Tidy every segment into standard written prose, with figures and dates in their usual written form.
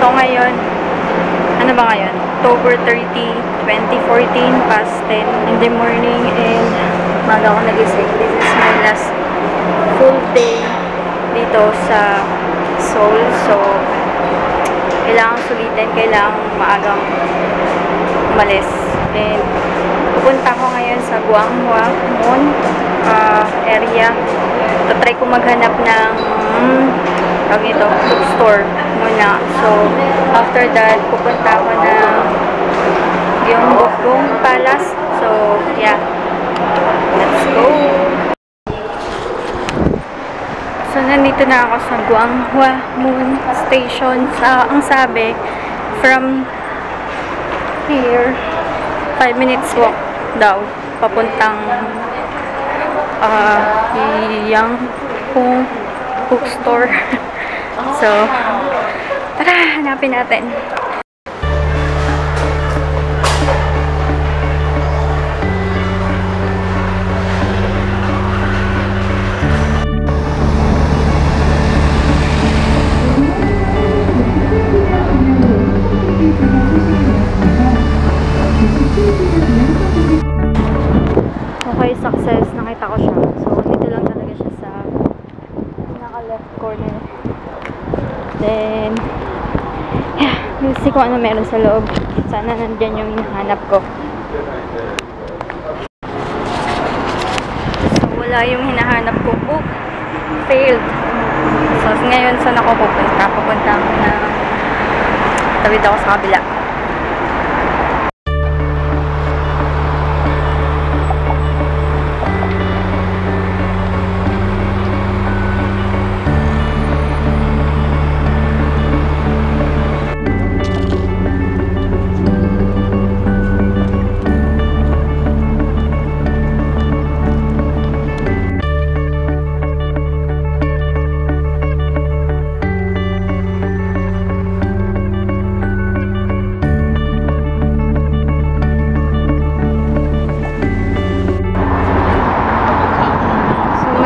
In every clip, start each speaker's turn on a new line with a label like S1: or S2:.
S1: So ngayon, ano ba ngayon? October 30, 2014, past 10 in the morning, and maga ako nagising. This is my last full day dito sa Seoul. So, kailangan sulitin, kailangan maagang umalis. And pupunta ko ngayon sa Gwanghwamun area. Try ko maghanap ng bookstore muna. So, after that, pupunta ako ng Gyeongbokgung Palace. So, yeah. Let's go! So, nandito na ako sa Gwanghwamun Station. Ang sabi, from here, 5 minutes walk daw, papuntang Yangpung bookstore. So, tara, hanapin natin. Okay, success. Nakita ko siya. So, dito lang talaga siya sa pinaka-left corner. Then, yeah, we'll see kung ano meron sa loob. Sana nandyan yung hinahanap ko. So, wala yung hinahanap ko. Book failed. So, ngayon, saan ako pupunta? Pupunta ako na tawid ako sa kabila.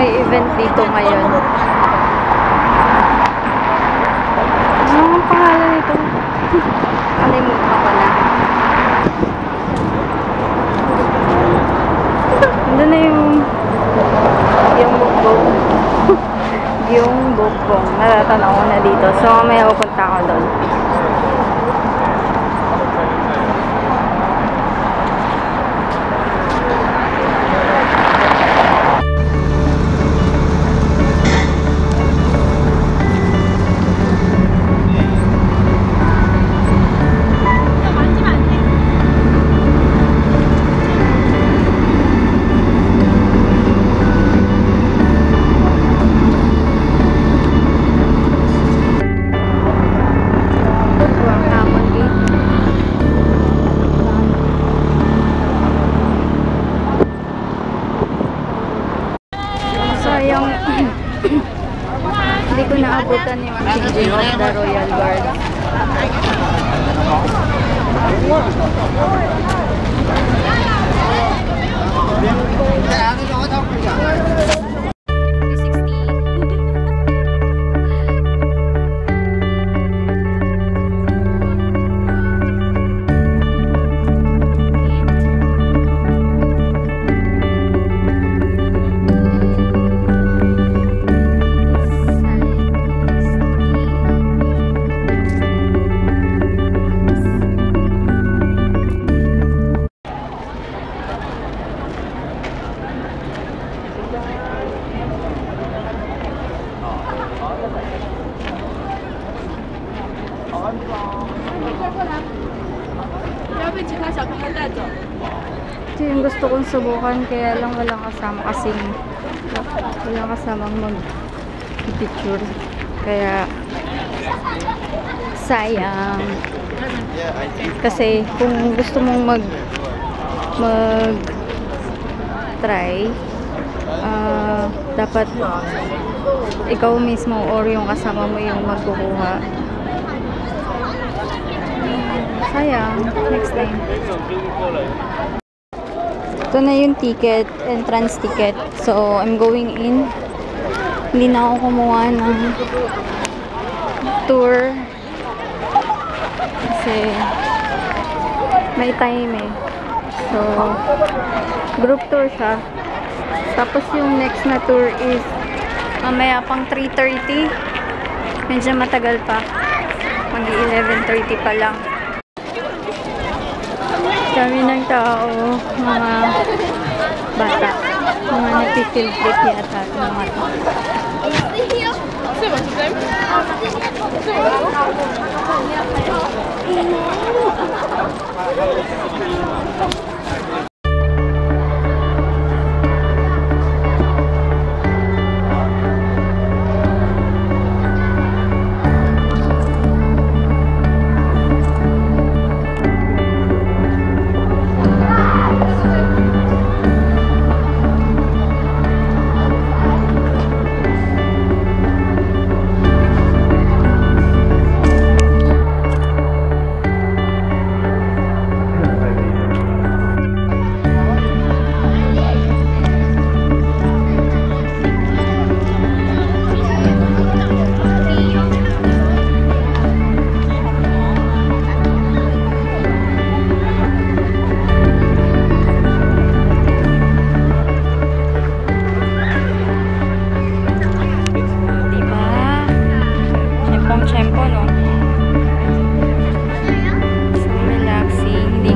S1: Event dito ngayon. Ano ang pangalan nito? Kalimutan ko na. Doon na yung Gyeongbokgung. Gyeongbokgung. Natatanaw ko na dito. So, may pupunta ako doon. Hindi ko naabutan yung changing of the Royal Guard. Ito yung gusto kong subukan, kaya lang walang kasama kasi walang kasamang mag-picture. Kaya sayang. Kasi kung gusto mong mag-try, dapat ikaw mismo or yung kasama mo yung magkukuha. Sayang. Next time. Ito na yung ticket, entrance ticket. So, I'm going in. Hindi na ako kumuha ng tour Kasi may time eh. So, group tour siya. Tapos yung next na tour is mamaya pang 3:30. Medyo matagal pa. Mag-11:30 pa lang. Dami ng tao, mga bata. Mga nag-field trip yata. Mga to.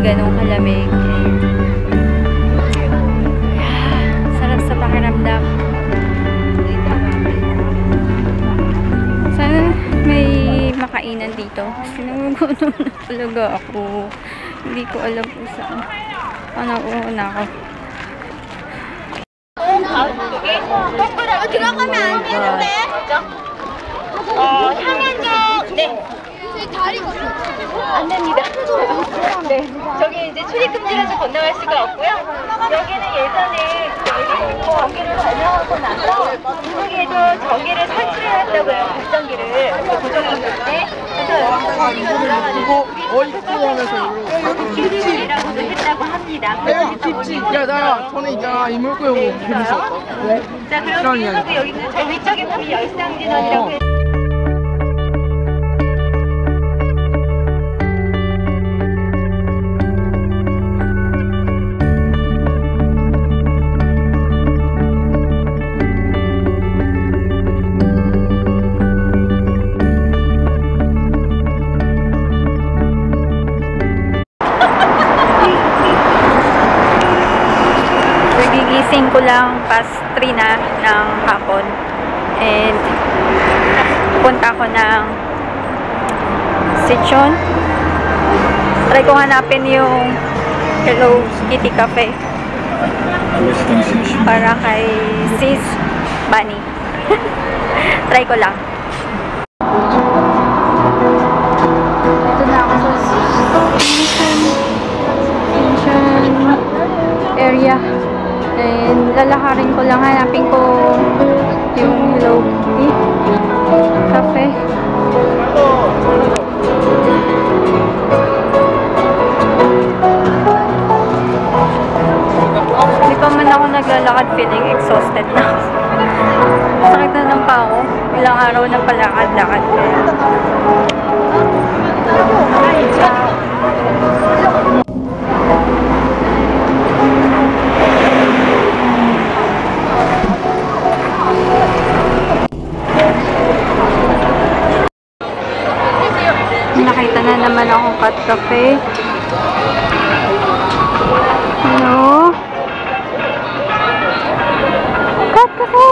S1: Ganong kalamig. Sarap sa pakiramdam. Sana may makainan dito. Kasi nagugutom na talaga ako. Hindi ko alam kung saan. Nauuna ako.
S2: 들어가면 안 되는데? 향연료 네. 안 됩니다. 네. 저기 이제 출입금지라서 건너갈 수가 없고요. 여기는 예전에 전기를 발명하고 나서 여기에도 전기를 설치해놨다고요. 발전기를 고정했을 때. 그래서 전기가 돌아가지고 여기 출입금지라고도 했다고 합니다.
S3: 야, 나 전에 있잖아 이물고용 재밌었어. 왜?
S2: 자, 그럼 이거도 여기 있는 저 위쪽에 보면 열상진원이라고 해서
S1: Gigising ko lang past 3 na ng hapon and punta ko ng Sichon. Try ko hanapin yung Hello Kitty Cafe para kay Sis Bunny. Try ko lang. Ito na ako sa Sichon area. And lalakarin ko lang, hanapin ko yung Hello Kitty Cafe. Hindi pa man ako naglalakad, feeling exhausted na. Sakit na ng paa ko. Ilang araw na palakad-lakad. Nakita na naman akong Cat Cafe. Ano? Cat Cafe!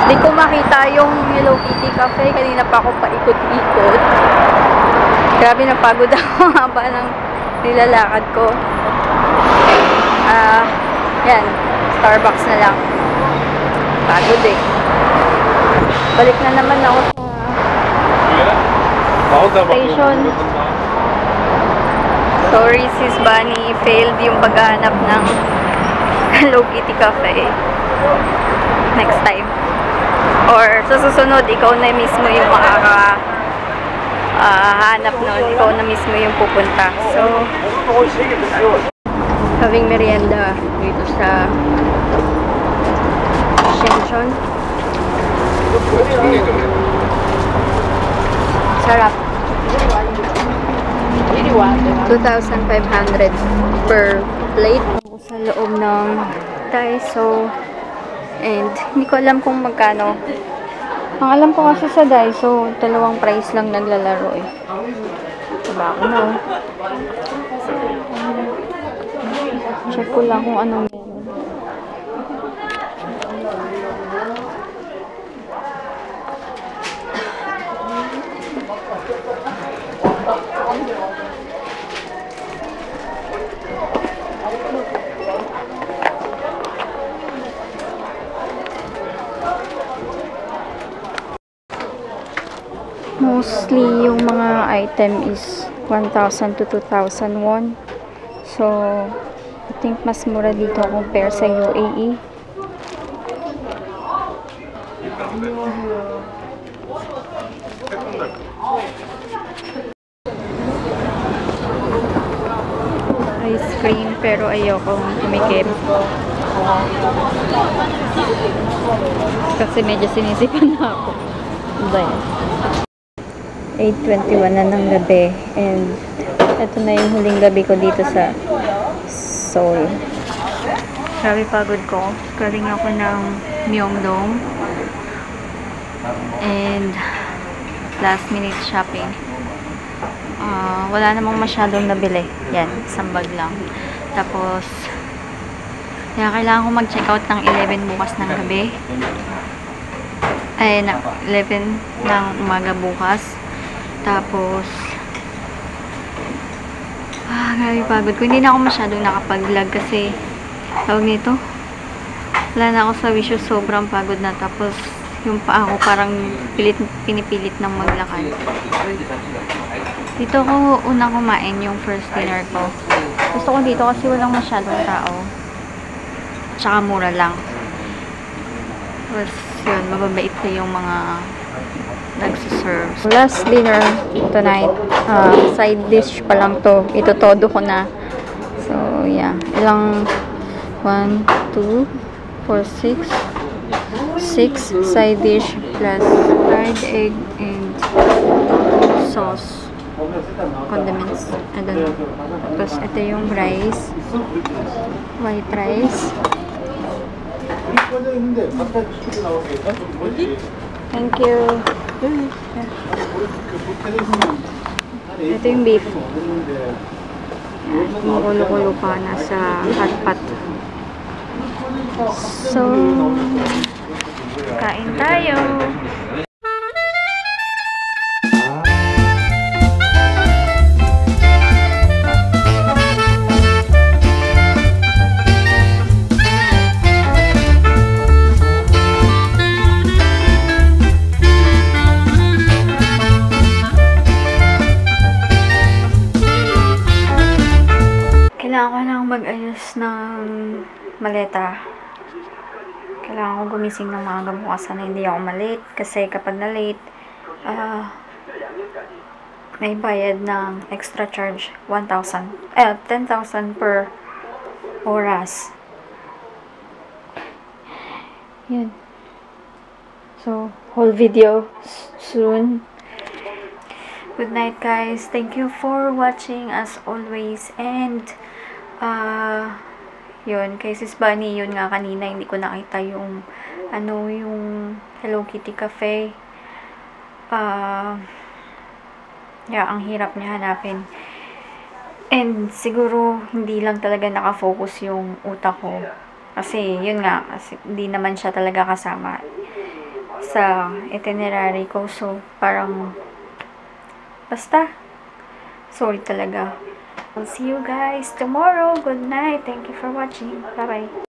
S1: Hindi ko makita yung Hello Kitty Cafe. Kanina pa ako paikot-ikot. Grabe, napagod ako haba ng nilalakad ko. Yan. Starbucks na lang. Pagod eh. Balik na naman ako sa station. Sorry, Sis Bunny. Failed yung paghahanap ng Hello Kitty Cafe. Next time. Or sa susunod, ikaw na mismo yung hanap nun. Ikaw na mismo yung pupunta. So, having merienda dito sa Shenzhen. Sarap. 2,500 per plate. Sa loob ng Daiso. And hindi ko alam kung magkano. Ang alam ko kasi sa Daiso, dalawang price lang naglalaro eh. Diba ako na? Check ko lang kung anong meron. Mostly, yung mga item is 1,000 to 2,000 won. So, I think mas mura dito compare sa UAE. Ice cream, pero ayoko tumikip. Kasi medyo sinisipan na ako. Dahil 8:21 na ng gabi, and ito na yung huling gabi ko dito sa Seoul. Grabe pagod ko. Galing ako ng Myeongdong and last minute shopping. Wala namang masyadong nabili. Yan, isang bag lang. Tapos kaya kailangan ko mag-check out ng 11 bukas ng gabi. Ay, 11 ng umaga bukas. Tapos, grabe pagod ko. Hindi na ako masyadong nakapag-vlog kasi, tawag nito, wala na ako sa wisyo, sobrang pagod na. Tapos, yung paa ko parang pinipilit ng maglakad. Dito ko unang kumain yung first dinner ko. Gusto ko dito kasi walang masyadong tao. Tsaka mura lang. Tapos, yun, mababait pa yung mga nagsiserve. Last dinner tonight, side dish pa lang to. Ito todo ko na. So, yeah. Ilang 1, 2, 4, 6 side dish plus fried egg and sauce. Condiments. I don't know. Tapos, ito yung rice. White rice. Thank you. Ito yung beef. Kumukulo-kulo pa nasa hotpot. So, kain tayo. Kailangan ko nang mag-ayos ng maleta. Kailangan ko gumising ng maaga bukas na hindi ako malate. Kasi kapag na-late, may bayad ng extra charge 10,000 per oras. Yun. So, whole video soon. Good night, guys. Thank you for watching as always. And yun, kay Sis Bunny, yun nga kanina, hindi ko nakita yung yung Hello Kitty Cafe. Yeah, ang hirap niya hanapin. And siguro, hindi lang talaga nakafocus yung utak ko. Kasi, yun nga, kasi hindi naman siya talaga kasama sa itinerary ko. So, parang, basta, sorry talaga. I'll see you guys tomorrow. Good night. Thank you for watching. Bye-bye.